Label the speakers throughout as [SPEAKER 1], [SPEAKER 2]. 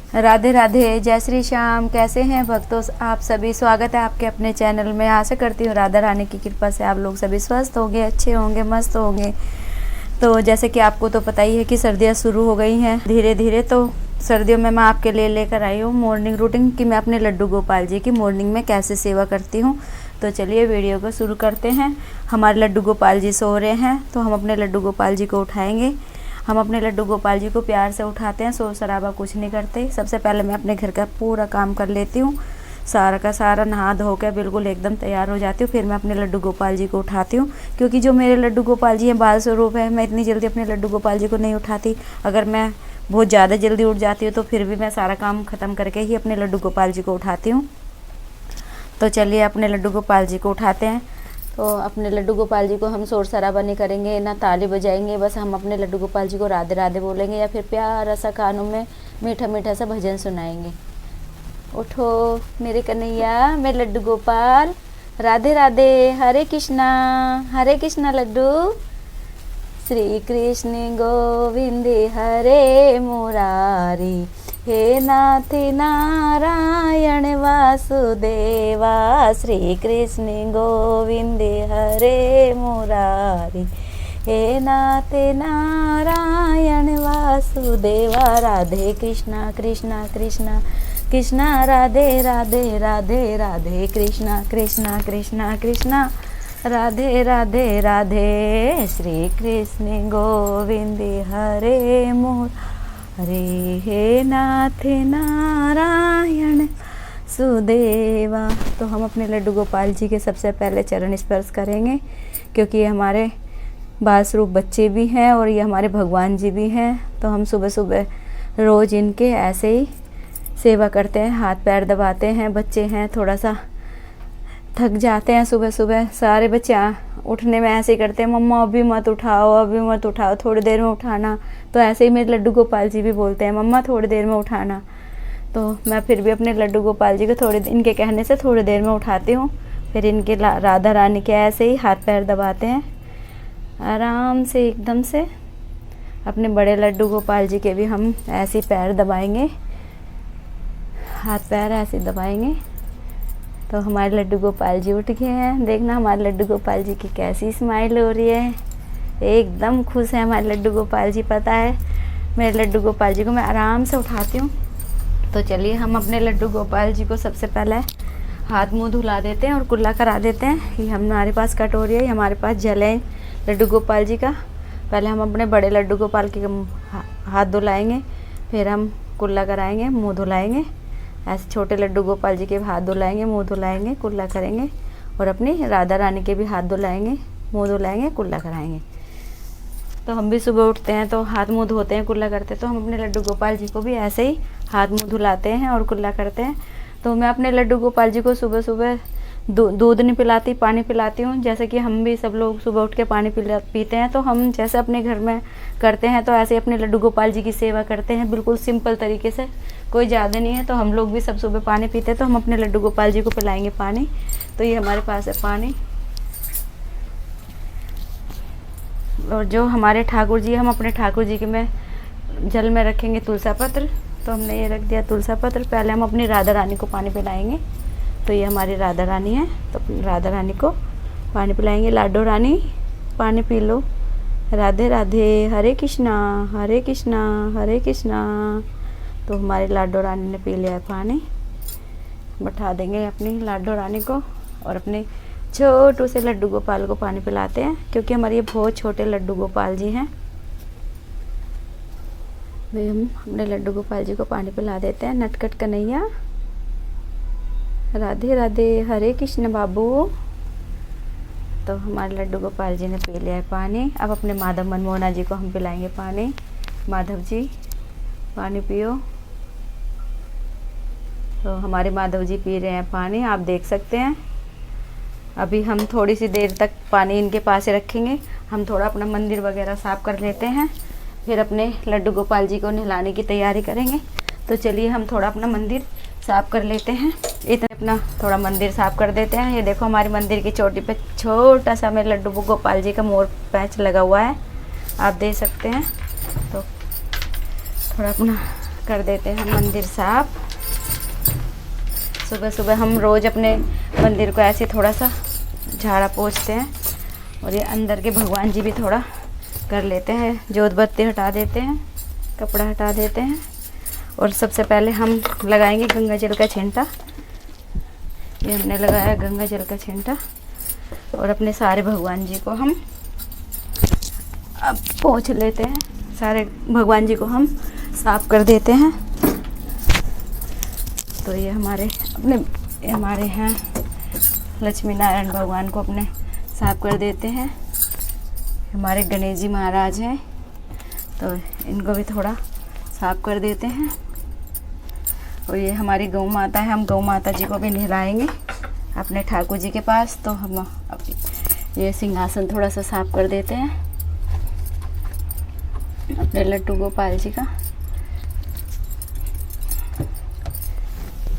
[SPEAKER 1] राधे राधे, जय श्री श्याम। कैसे हैं भक्तों आप सभी? स्वागत है आपके अपने चैनल में। आशा करती हूँ राधा रानी की कृपा से आप लोग सभी स्वस्थ होंगे, अच्छे होंगे, मस्त होंगे। तो जैसे कि आपको तो पता ही है कि सर्दियाँ शुरू हो गई हैं धीरे धीरे। तो सर्दियों में मैं आपके लिए लेकर आई हूँ मॉर्निंग रूटीन कि मैं अपने लड्डू गोपाल जी की मॉर्निंग में कैसे सेवा करती हूँ। तो चलिए वीडियो को शुरू करते हैं। हमारे लड्डू गोपाल जी सो रहे हैं तो हम अपने लड्डू गोपाल जी को उठाएंगे। हम अपने लड्डू गोपाल जी को प्यार से उठाते हैं, शोर शराबा कुछ नहीं करते। सबसे पहले मैं अपने घर का पूरा काम कर लेती हूँ, सारा का सारा नहा धो कर बिल्कुल एकदम तैयार हो जाती हूँ। फिर मैं अपने लड्डू गोपाल जी को उठाती हूँ, क्योंकि जो मेरे लड्डू गोपाल जी हैं बाल स्वरूप है। मैं इतनी जल्दी अपने लड्डू गोपाल जी को नहीं उठाती। अगर मैं बहुत ज़्यादा जल्दी उठ जाती हूँ तो फिर भी मैं सारा काम ख़त्म करके ही अपने लड्डू गोपाल जी को उठाती हूँ। तो चलिए अपने लड्डू गोपाल जी को उठाते हैं। तो अपने लड्डू गोपाल जी को हम शोर शराबा नहीं करेंगे, ना ताली बजाएंगे। बस हम अपने लड्डू गोपाल जी को राधे राधे बोलेंगे या फिर प्यारा सा कानों में मीठा मीठा सा भजन सुनाएंगे। उठो मेरे कन्हैया, मेरे लड्डू गोपाल, राधे राधे, हरे कृष्णा लड्डू। श्री कृष्ण गोविंद हरे मुरारी, हे नाथ नारायण वासुदेवा। श्री कृष्ण गोविंद हरे मुरारी, हे नाथ नारायण वासुदेवा। राधे कृष्णा कृष्णा कृष्णा कृष्णा राधे राधे, राधे राधे कृष्णा कृष्णा कृष्णा कृष्णा राधे राधे राधे। श्री कृष्ण गोविंद हरे मुरारी, हे नाथ नारायण सुदेवा। तो हम अपने लड्डू गोपाल जी के सबसे पहले चरण स्पर्श करेंगे, क्योंकि ये हमारे बाल स्वरूप बच्चे भी हैं और ये हमारे भगवान जी भी हैं। तो हम सुबह सुबह रोज़ इनके ऐसे ही सेवा करते हैं, हाथ पैर दबाते हैं। बच्चे हैं थोड़ा सा थक जाते हैं सुबह सुबह। सारे बच्चे उठने में ऐसे ही करते हैं, मम्मा अभी मत उठाओ, अभी मत उठाओ, थोड़ी देर में उठाना। तो ऐसे ही मेरे लड्डू गोपाल जी भी बोलते हैं, मम्मा थोड़ी देर में उठाना। तो मैं फिर भी अपने लड्डू गोपाल जी को इनके कहने से थोड़ी देर में उठाती हूँ। फिर इनके राधा रानी के ऐसे ही हाथ पैर दबाते हैं आराम से एकदम से। अपने बड़े लड्डू गोपाल जी के भी हम ऐसे पैर दबाएंगे, हाथ पैर ऐसे दबाएंगे। तो हमारे लड्डू गोपाल जी उठ गए हैं। देखना हमारे लड्डू गोपाल जी की कैसी स्माइल हो रही है, एकदम खुश है हमारे लड्डू गोपाल जी। पता है मेरे लड्डू गोपाल जी को मैं आराम से उठाती हूँ। तो चलिए हम अपने लड्डू गोपाल जी को सबसे पहले हाथ मुंह धुला देते हैं और कुल्ला करा देते हैं। ये हमारे पास कटोरी है, हमारे पास जल है लड्डू गोपाल जी का। पहले हम अपने बड़े लड्डू गोपाल के हाथ धुलाएँगे, फिर हम कुल्ला कराएँगे, मुँह धुलाएँगे। ऐसे छोटे लड्डू गोपाल जी के हाथ धुलाएंगे, मुंह धुलाएंगे, कुल्ला करेंगे। और अपनी राधा रानी के भी हाथ धुलाएंगे, मुंह धुलाएंगे, कुल्ला कराएंगे। तो हम भी सुबह उठते हैं तो हाथ मुंह धोते हैं, कुल्ला करते हैं। तो हम अपने लड्डू गोपाल जी को भी ऐसे ही हाथ मुंह धुलाते हैं और कुल्ला करते हैं। तो मैं अपने लड्डू गोपाल जी को सुबह सुबह दूध नहीं पिलाती, पानी पिलाती हूँ। जैसे कि हम भी सब लोग सुबह उठ के पानी पीते हैं। तो हम जैसे अपने घर में करते हैं तो ऐसे अपने लड्डू गोपाल जी की सेवा करते हैं, बिल्कुल सिंपल तरीके से, कोई ज़्यादा नहीं है। तो हम लोग भी सब सुबह पानी पीते हैं, तो हम अपने लड्डू गोपाल जी को पिलाएंगे पानी। तो ये हमारे पास है पानी। और जो हमारे ठाकुर जी, हम अपने ठाकुर जी के में जल में रखेंगे तुलसा पत्र। तो हमने ये रख दिया तुलसा पत्र। पहले हम अपनी राधा रानी को पानी पिलाएंगे। तो ये हमारी राधा रानी है, तो राधा रानी को पानी पिलाएंगे। लाडो रानी पानी पी लो, राधे राधे, हरे कृष्णा हरे कृष्णा हरे कृष्णा। तो हमारी लाडो रानी ने पी लिया है पानी। बैठा देंगे अपनी लाडो रानी को और अपने छोटू से लड्डू गोपाल को पानी पिलाते हैं, क्योंकि हमारे ये बहुत छोटे लड्डू गोपाल जी हैं। भाई हम अपने लड्डू गोपाल जी को पानी पिला देते हैं। नटखट कन्हैया, राधे राधे, हरे कृष्ण बाबू। तो हमारे लड्डू गोपाल जी ने पी लिया है पानी। अब अपने माधव मनमोहना जी को हम पिलाएंगे पानी। माधव जी पानी पियो। तो हमारे माधव जी पी रहे हैं पानी, आप देख सकते हैं। अभी हम थोड़ी सी देर तक पानी इनके पास रखेंगे। हम थोड़ा अपना मंदिर वगैरह साफ़ कर लेते हैं, फिर अपने लड्डू गोपाल जी को नहलाने की तैयारी करेंगे। तो चलिए हम थोड़ा अपना मंदिर साफ़ कर लेते हैं। इतना अपना थोड़ा मंदिर साफ़ कर देते हैं। ये देखो हमारे मंदिर की चोटी पे छोटा सा मेरे लड्डू गोपाल जी का मोर पैच लगा हुआ है, आप देख सकते हैं। तो थोड़ा अपना कर देते हैं मंदिर साफ। सुबह सुबह हम रोज़ अपने मंदिर को ऐसे थोड़ा सा झाड़ा पोंछते हैं। और ये अंदर के भगवान जी भी थोड़ा कर लेते हैं, जोत बत्ती हटा देते हैं, कपड़ा हटा देते हैं। और सबसे पहले हम लगाएंगे गंगा जल का छिंटा। ये हमने लगाया गंगा जल का छिंटा। और अपने सारे भगवान जी को हम अब पोंछ लेते हैं। सारे भगवान जी को हम साफ कर देते हैं। तो ये हमारे हैं लक्ष्मी नारायण भगवान को अपने साफ कर देते हैं। हमारे गणेश जी महाराज हैं, तो इनको भी थोड़ा साफ कर देते हैं। और ये हमारी गौ माता है, हम गौ माता जी को भी नहलाएंगे अपने ठाकुर जी के पास। तो हम ये सिंहासन थोड़ा सा साफ कर देते हैं अपने लड्डू गोपाल जी का।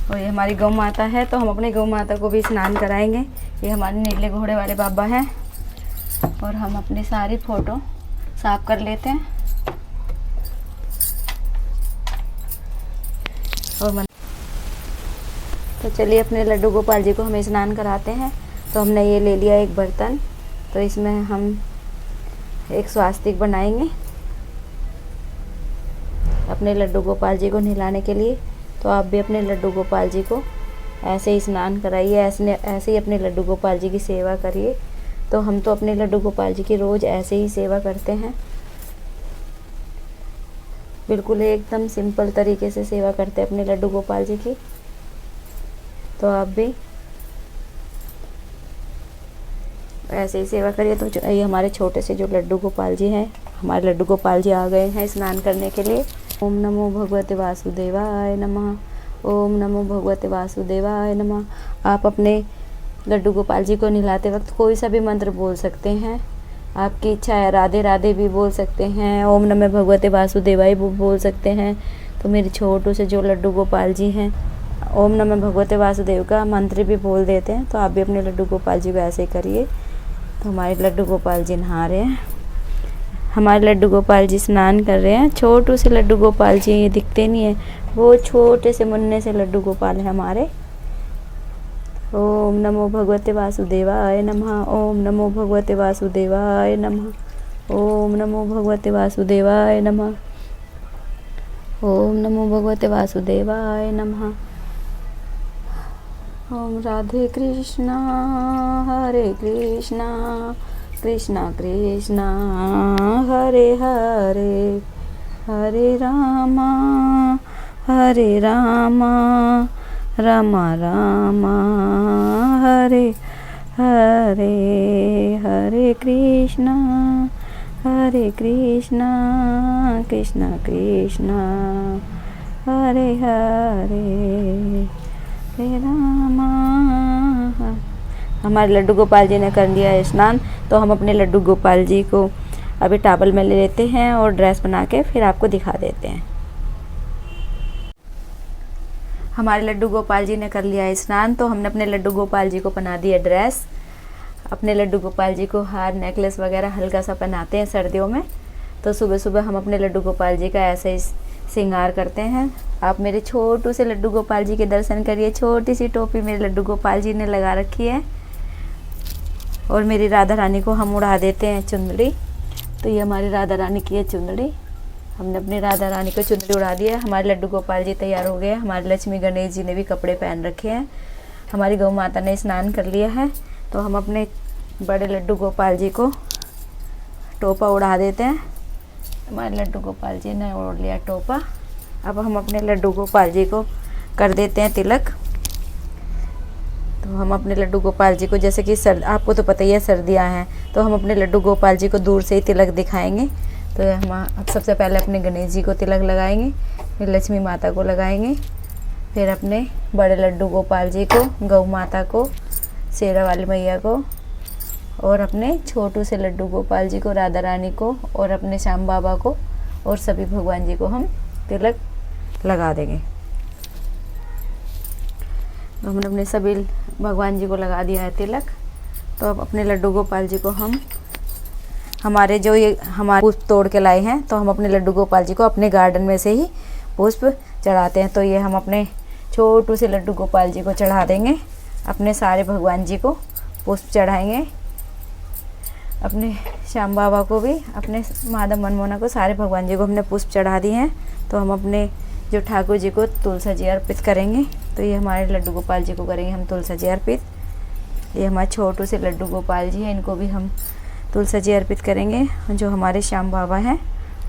[SPEAKER 1] और ये हमारी गौ माता है, तो हम अपने गौ माता को भी स्नान कराएंगे। ये हमारे नीले घोड़े वाले बाबा हैं। और हम अपनी सारी फ़ोटो साफ कर लेते हैं। और तो चलिए अपने लड्डू गोपाल जी को हमें स्नान कराते हैं। तो हमने ये ले लिया एक बर्तन, तो इसमें हम एक स्वास्तिक बनाएंगे अपने लड्डू गोपाल जी को नहलाने के लिए। तो आप भी अपने लड्डू गोपाल जी को ऐसे ही स्नान कराइए, ऐसे ही अपने लड्डू गोपाल जी की सेवा करिए। तो हम तो अपने लड्डू गोपाल जी की रोज़ ऐसे ही सेवा करते हैं, बिल्कुल एकदम सिंपल तरीके से सेवा करते हैं अपने लड्डू गोपाल जी की। तो आप भी ऐसे ही सेवा करिए। तो ये हमारे छोटे से जो लड्डू गोपाल जी हैं, हमारे लड्डू गोपाल जी आ गए हैं स्नान करने के लिए। ओम नमो भगवते वासुदेवाय नमः। ओम नमो भगवते वासुदेवाय नमः। आप अपने लड्डू गोपाल जी को नहलाते वक्त कोई सा भी मंत्र बोल सकते हैं, आपकी इच्छा है। राधे राधे भी बोल सकते हैं, ओम नमो भगवते वासुदेवाय बोल सकते हैं। तो मेरे छोटू से जो लड्डू गोपाल जी हैं, ओम नमो भगवते वासुदेव का मंत्र भी बोल देते हैं। तो आप भी अपने लड्डू गोपाल जी को ऐसे ही करिए। तो हमारे लड्डू गोपाल जी नहा रहे हैं, हमारे लड्डू गोपाल जी स्नान कर रहे हैं। छोटू से लड्डू गोपाल जी ये दिखते नहीं है, वो छोटे से मुन्ने से लड्डू गोपाल है हमारे। ओम नमो भगवते वासुदेवाय नमः। ओम नमो भगवते वासुदेवाय नमः। ओम नमो भगवते वासुदेवाय नमः। ओम नमो भगवते वासुदेवाय नमः। ओम राधे कृष्णा हरे कृष्णा कृष्णा कृष्णा हरे हरे, हरे रामा रामा रामा हरे हरे, हरे कृष्णा कृष्णा कृष्णा हरे हरे, हरे रामा। हमारे लड्डू गोपाल जी ने कर लिया है स्नान। तो हम अपने लड्डू गोपाल जी को अभी टॉवल में ले लेते हैं और ड्रेस बना के फिर आपको दिखा देते हैं। हमारे लड्डू गोपाल जी ने कर लिया है स्नान। तो हमने अपने लड्डू गोपाल जी को पहना दिया ड्रेस। अपने लड्डू गोपाल जी को हार नेकलेस वगैरह हल्का सा पहनाते हैं सर्दियों में। तो सुबह सुबह हम अपने लड्डू गोपाल जी का ऐसे ही श्रृंगार करते हैं। आप मेरे छोटू से लड्डू गोपाल जी के दर्शन करिए। छोटी सी टोपी मेरे लड्डू गोपाल जी ने लगा रखी है। और मेरी राधा रानी को हम उड़ा देते हैं चुंदड़ी। तो ये हमारी राधा रानी की है चुंदड़ी। हमने अपनी राधा रानी को चुंदड़ी उड़ा दी है। हमारे लड्डू गोपाल जी तैयार हो गए हैं। हमारे लक्ष्मी गणेश जी ने भी कपड़े पहन रखे हैं। हमारी गौ माता ने स्नान कर लिया है। तो हम अपने बड़े लड्डू गोपाल जी को टोपा उड़ा देते हैं। हमारे लड्डू गोपाल जी ने उड़ लिया टोपा। अब हम अपने लड्डू गोपाल जी को कर देते हैं तिलक। तो हम अपने लड्डू गोपाल जी को, जैसे कि आपको तो पता ही है सर्दियाँ हैं, तो हम अपने लड्डू गोपाल जी को दूर से ही तिलक दिखाएंगे। तो हम अब सबसे पहले अपने गणेश जी को तिलक लगाएंगे, फिर लक्ष्मी माता को लगाएंगे, फिर अपने बड़े लड्डू गोपाल जी को, गौ माता को, शेरा वाली मैया को, और अपने छोटू से लड्डू गोपाल जी को, राधा रानी को, और अपने श्याम बाबा को, और सभी भगवान जी को हम तिलक लगा देंगे। तो हमने अपने सभी भगवान जी को लगा दिया है तिलक। तो अब अपने लड्डू गोपाल जी को हम हमारे जो ये हमारे पुष्प तोड़ के लाए हैं, तो हम अपने लड्डू गोपाल जी को अपने गार्डन में से ही पुष्प चढ़ाते हैं। तो ये हम अपने छोटू से लड्डू गोपाल जी को चढ़ा देंगे, अपने सारे भगवान जी को पुष्प चढ़ाएंगे, अपने श्याम बाबा को भी, अपने माधव मनमोहना को, सारे भगवान जी को हमने पुष्प चढ़ा दिए हैं। तो हम अपने जो ठाकुर जी को तुलसा जी अर्पित करेंगे। तो ये हमारे लड्डू गोपाल जी को करेंगे हम तुलसा जी अर्पित। ये हमारे छोटू से लड्डू गोपाल जी हैं, इनको भी हम तुलसा जी अर्पित करेंगे। जो हमारे श्याम बाबा हैं,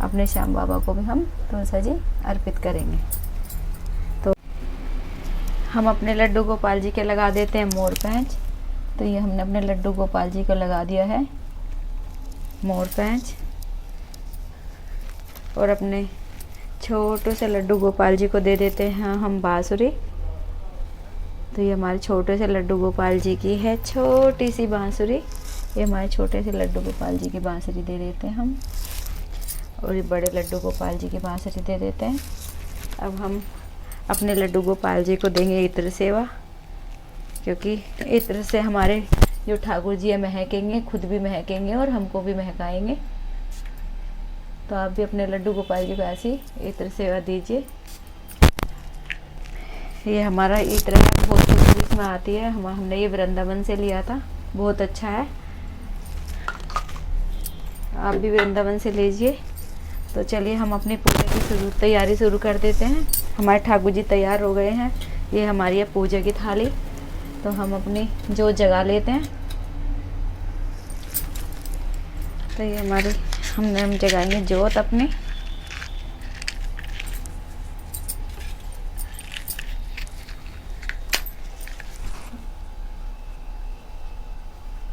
[SPEAKER 1] अपने श्याम बाबा को भी हम तुलसा जी अर्पित करेंगे। तो हम अपने लड्डू गोपाल जी के लगा देते हैं मोर पैंच। तो ये हमने अपने लड्डू गोपाल जी को लगा दिया है मोर पैंच। और अपने छोटू से लड्डू गोपाल जी को दे देते हैं हम बांसुरी। तो ये हमारे छोटे से लड्डू गोपाल जी की है छोटी सी बांसुरी। ये हमारे छोटे से लड्डू गोपाल जी की बांसुरी दे देते हैं हम। और ये बड़े लड्डू गोपाल जी की बांसुरी दे देते हैं। अब हम अपने लड्डू गोपाल जी को देंगे इत्र सेवा, क्योंकि इत्र से हमारे जो ठाकुर जी है महकेंगे, खुद भी महकेंगे और हमको भी महकाएंगे। तो आप भी अपने लड्डू गोपाल जी को ऐसी इत्र सेवा दीजिए। ये हमारा इत्र है, बहुत खुशबू इसमें आती है। हमने ये वृंदावन से लिया था, बहुत अच्छा है। आप भी वृंदावन से लीजिए। तो चलिए हम अपनी पूजा की तैयारी शुरू कर देते हैं। हमारे ठाकुर जी तैयार हो गए हैं। ये हमारी है पूजा की थाली। तो हम अपनी जोत जगा लेते हैं। तो ये हमारी हम जगाएंगे जोत अपनी।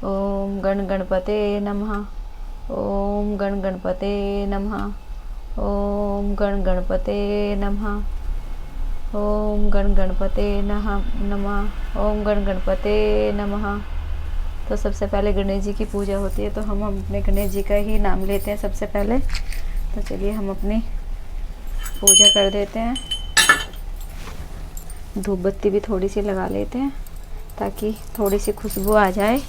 [SPEAKER 1] ओम गण गणपते नमः। ओम गण गणपते नमः। ओम गण गणपते नमः। ओम गण गणपते नमः। ओम गण गणपते नमः। तो सबसे पहले गणेश जी की पूजा होती है, तो हम अपने गणेश जी का ही नाम लेते हैं सबसे पहले। तो चलिए हम अपनी पूजा कर देते हैं। धूप बत्ती भी थोड़ी सी लगा लेते हैं ताकि थोड़ी सी खुशबू आ जाए।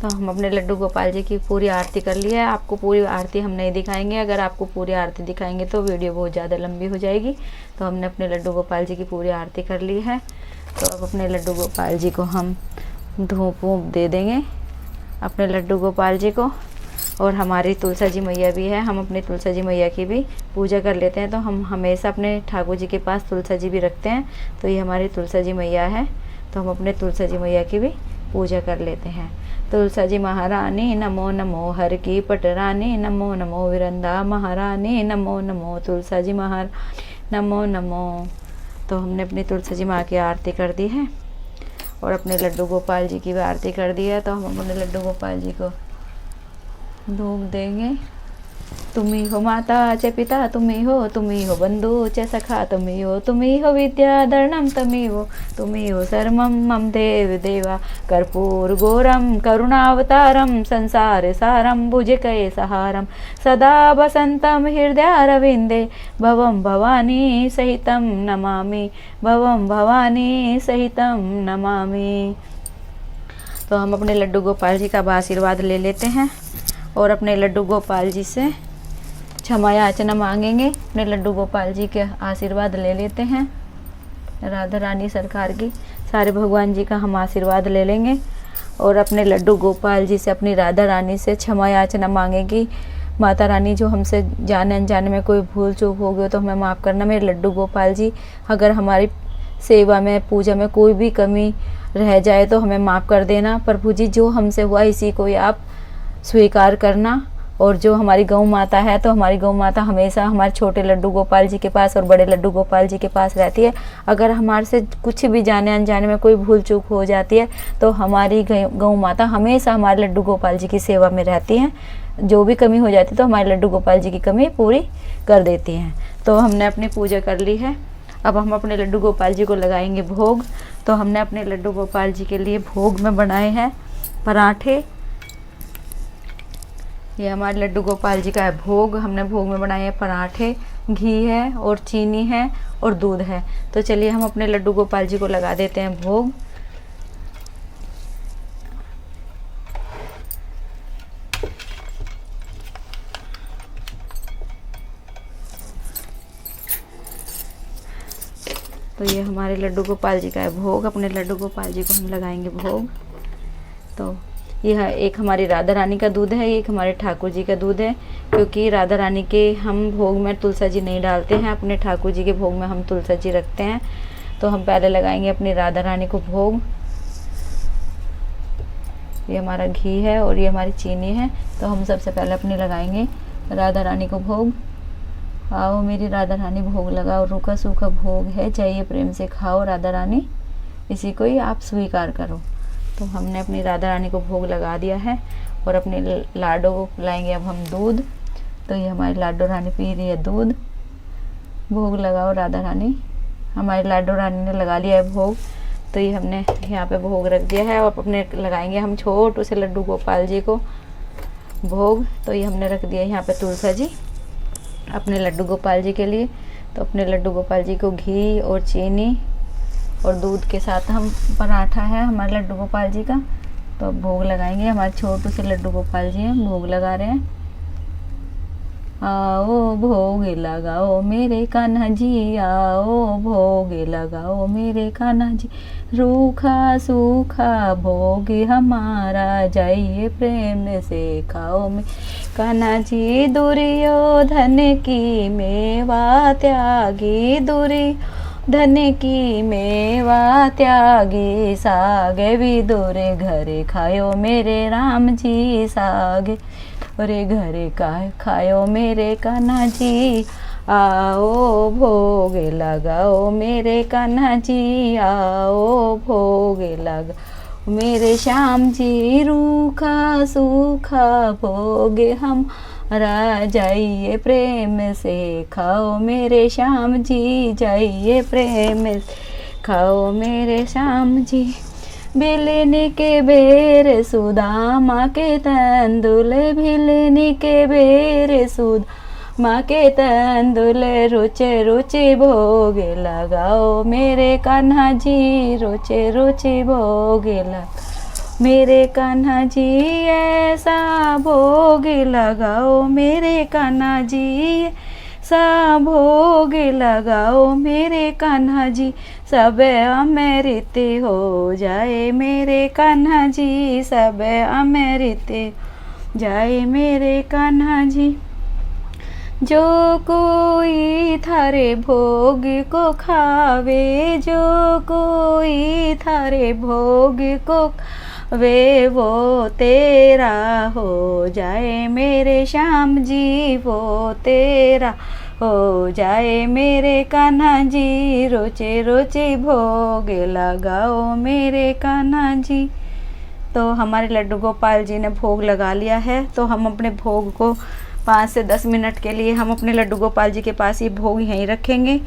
[SPEAKER 1] तो हम अपने लड्डू गोपाल जी की पूरी आरती कर ली है। आपको पूरी आरती हम नहीं दिखाएंगे, अगर आपको पूरी आरती दिखाएंगे तो वीडियो बहुत ज़्यादा लंबी हो जाएगी। तो हमने अपने लड्डू गोपाल जी की पूरी आरती कर ली है। तो अब अपने लड्डू गोपाल जी को हम धूप वूप दे देंगे, अपने लड्डू गोपाल जी को। और हमारी तुलसा जी मैया भी है, हम अपनी तुलसा जी मैया की भी पूजा कर लेते हैं। तो हम हमेशा अपने ठाकुर जी के पास तुलसा जी भी रखते हैं। तो ये हमारी तुलसा जी मैया है, तो हम अपने तुलसा जी मैया की भी पूजा कर लेते हैं। तुलसा जी महारानी नमो नमो, हर की पटरानी नमो नमो, विरंदा महारानी नमो नमो, तुलसा जी महारानी नमो नमो। तो हमने अपनी तुलसा जी माँ की आरती कर दी है और अपने लड्डू गोपाल जी की भी आरती कर दी है। तो हम अपने लड्डू गोपाल जी को धूप देंगे। तुम्ही हो माता च पिता, तुम्ही हो बंधु च सखा, तुम्ही हो विद्याधरणम, तुम्ही हो सर्वम मम देव देवा, कर्पूर घोरम करुणावतारम, संसार सारम भुजगे सहारम, सदा वसंतम हृदयारविंदे, भवम भवानी सहितम नमामि, भवम भवानी सहितम नमामि। तो हम अपने लड्डू गोपाल जी का आशीर्वाद ले लेते हैं और अपने लड्डू गोपाल जी से क्षमा याचना मांगेंगे। अपने लड्डू गोपाल जी के आशीर्वाद ले लेते हैं। राधा रानी सरकार की, सारे भगवान जी का हम आशीर्वाद ले लेंगे और अपने लड्डू गोपाल जी से, अपनी राधा रानी से क्षमा याचना मांगेगी। माता रानी, जो हमसे जाने अनजाने में कोई भूल चूक हो गई तो हमें माफ़ करना। मेरे लड्डू गोपाल जी, अगर हमारी सेवा में, पूजा में कोई भी कमी रह जाए तो हमें माफ़ कर देना। प्रभु जी, जो हमसे हुआ इसी को आप स्वीकार करना। और जो हमारी गौ माता है, तो हमारी गौ माता हमेशा हमारे छोटे लड्डू गोपाल जी के पास और बड़े लड्डू गोपाल जी के पास रहती है। अगर हमारे से कुछ भी जाने अनजाने में कोई भूल चूक हो जाती है तो हमारी गौ माता हमेशा हमारे लड्डू गोपाल जी की सेवा में रहती हैं। जो भी कमी हो जाती है तो हमारे लड्डू गोपाल जी की कमी पूरी कर देती हैं। तो हमने अपनी पूजा कर ली है। अब हम अपने लड्डू गोपाल जी को लगाएंगे भोग। तो हमने अपने लड्डू गोपाल जी के लिए भोग में बनाए हैं पराठे। ये हमारे लड्डू गोपाल जी का है भोग। हमने भोग में बनाए हैं पराठे, घी है और चीनी है और दूध है। तो चलिए हम अपने लड्डू गोपाल जी को लगा देते हैं भोग। तो ये हमारे लड्डू गोपाल जी का है भोग। अपने लड्डू गोपाल जी को हम लगाएंगे भोग। तो यह एक हमारी राधा रानी का दूध है, एक हमारे ठाकुर जी का दूध है। क्योंकि राधा रानी के हम भोग में तुलसा जी नहीं डालते हैं, अपने ठाकुर जी के भोग में हम तुलसा जी रखते हैं। तो हम पहले लगाएंगे अपनी राधा रानी को भोग। ये हमारा घी है और ये हमारी चीनी है। तो हम सबसे पहले अपने लगाएंगे राधा रानी को भोग। आओ मेरी राधा रानी भोग लगाओ, रूखा सूखा भोग है, चाहिए प्रेम से खाओ राधा रानी, इसी को ही आप स्वीकार करो। तो हमने अपनी राधा रानी को भोग लगा दिया है और अपने लाडो को लाएंगे अब हम दूध। तो ये हमारी लाडो रानी पी रही है दूध। भोग लगाओ राधा रानी। हमारी लाडो रानी ने लगा लिया है भोग। तो ये हमने यहाँ पे भोग रख दिया है और अपने लगाएंगे हम छोटू से लड्डू गोपाल जी को भोग। तो ये हमने रख दिया यहाँ पे तुलसा जी अपने लड्डू गोपाल जी के लिए। तो अपने लड्डू गोपाल जी को घी और चीनी और दूध के साथ हम पराठा है हमारे लड्डू गोपाल जी का। तो अब भोग लगाएंगे। हमारे छोटू से लड्डू गोपाल जी हैं, भोग लगा रहे हैं। आओ भोग लगाओ मेरे कान्हा जी, आओ भोग लगाओ मेरे कान्हा जी, रूखा सूखा भोग हमारा, जाइए प्रेम से खाओ में कान्हा जी, दुर्योधन की मेवा त्यागी, दुर्योधन की मेवा त्यागी, सागे विदुर घरे खायो मेरे राम जी, सागे अरे घरे का खायो मेरे कान्हा जी, आओ भोग लगाओ मेरे कान्हा जी, आओ भोग लगाओ मेरे श्याम जी, रूखा सूखा भोग हमारा, जाइए प्रेम से खाओ मेरे श्याम जी, जाइए प्रेम से खाओ मेरे श्याम जी। भिलनी के बेर सुदामा के तंदुल, भिलनी के बेर सुदामा के तंदुल, रुचे रुचे भोग लगाओ मेरे कान्हा जी, रुचे रुचे भोग लगाओ मेरे कान्हा जी, ऐसा भोग लगाओ मेरे कान्हा जी, सा भोग लगाओ मेरे कान्हा जी, सब अमृत हो जाए मेरे कान्हा जी, सब अमृत जाए मेरे कान्हा जी। जो कोई थारे भोग को खावे, जो कोई थारे भोग को वे वो तेरा हो जाए मेरे श्याम जी, वो तेरा हो जाए मेरे कान्हा जी, रोचे रोचे भोग लगाओ मेरे कान्हा जी। तो हमारे लड्डू गोपाल जी ने भोग लगा लिया है। तो हम अपने भोग को 5 से 10 मिनट के लिए हम अपने लड्डू गोपाल जी के पास ये भोग यहीं रखेंगे।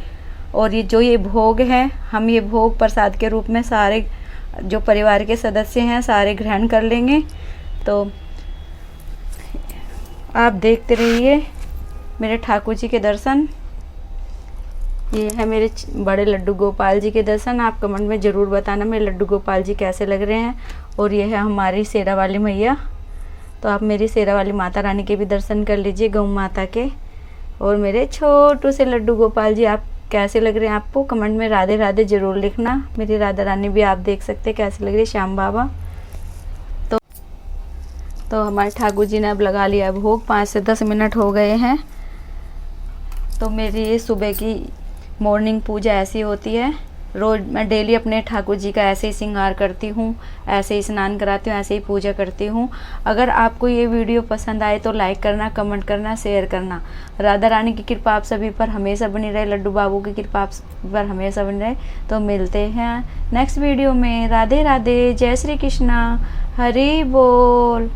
[SPEAKER 1] और ये भोग है, हम ये भोग प्रसाद के रूप में सारे जो परिवार के सदस्य हैं सारे ग्रहण कर लेंगे। तो आप देखते रहिए मेरे ठाकुर जी के दर्शन। ये है मेरे बड़े लड्डू गोपाल जी के दर्शन। आप कमेंट में ज़रूर बताना मेरे लड्डू गोपाल जी कैसे लग रहे हैं। और ये है हमारी शेरा वाली मैया। तो आप मेरी शेरा वाली माता रानी के भी दर्शन कर लीजिए, गौ माता के। और मेरे छोटू से लड्डू गोपाल जी आप कैसे लग रहे हैं, आपको कमेंट में राधे राधे ज़रूर लिखना। मेरी राधा रानी भी आप देख सकते हैं कैसे लग रही है, श्याम बाबा। तो हमारे ठाकुर जी ने अब लगा लिया भोग। 5 से 10 मिनट हो गए हैं। तो मेरी ये सुबह की मॉर्निंग पूजा ऐसी होती है। रोज़ मैं डेली अपने ठाकुर जी का ऐसे ही श्रृंगार करती हूँ, ऐसे ही स्नान कराती हूँ, ऐसे ही पूजा करती हूँ। अगर आपको ये वीडियो पसंद आए तो लाइक करना, कमेंट करना, शेयर करना। राधा रानी की कृपा आप सभी पर हमेशा बनी रहे, लड्डू बाबू की कृपा आप पर हमेशा बनी रहे। तो मिलते हैं नेक्स्ट वीडियो में। राधे राधे, जय श्री कृष्णा, हरि बोल।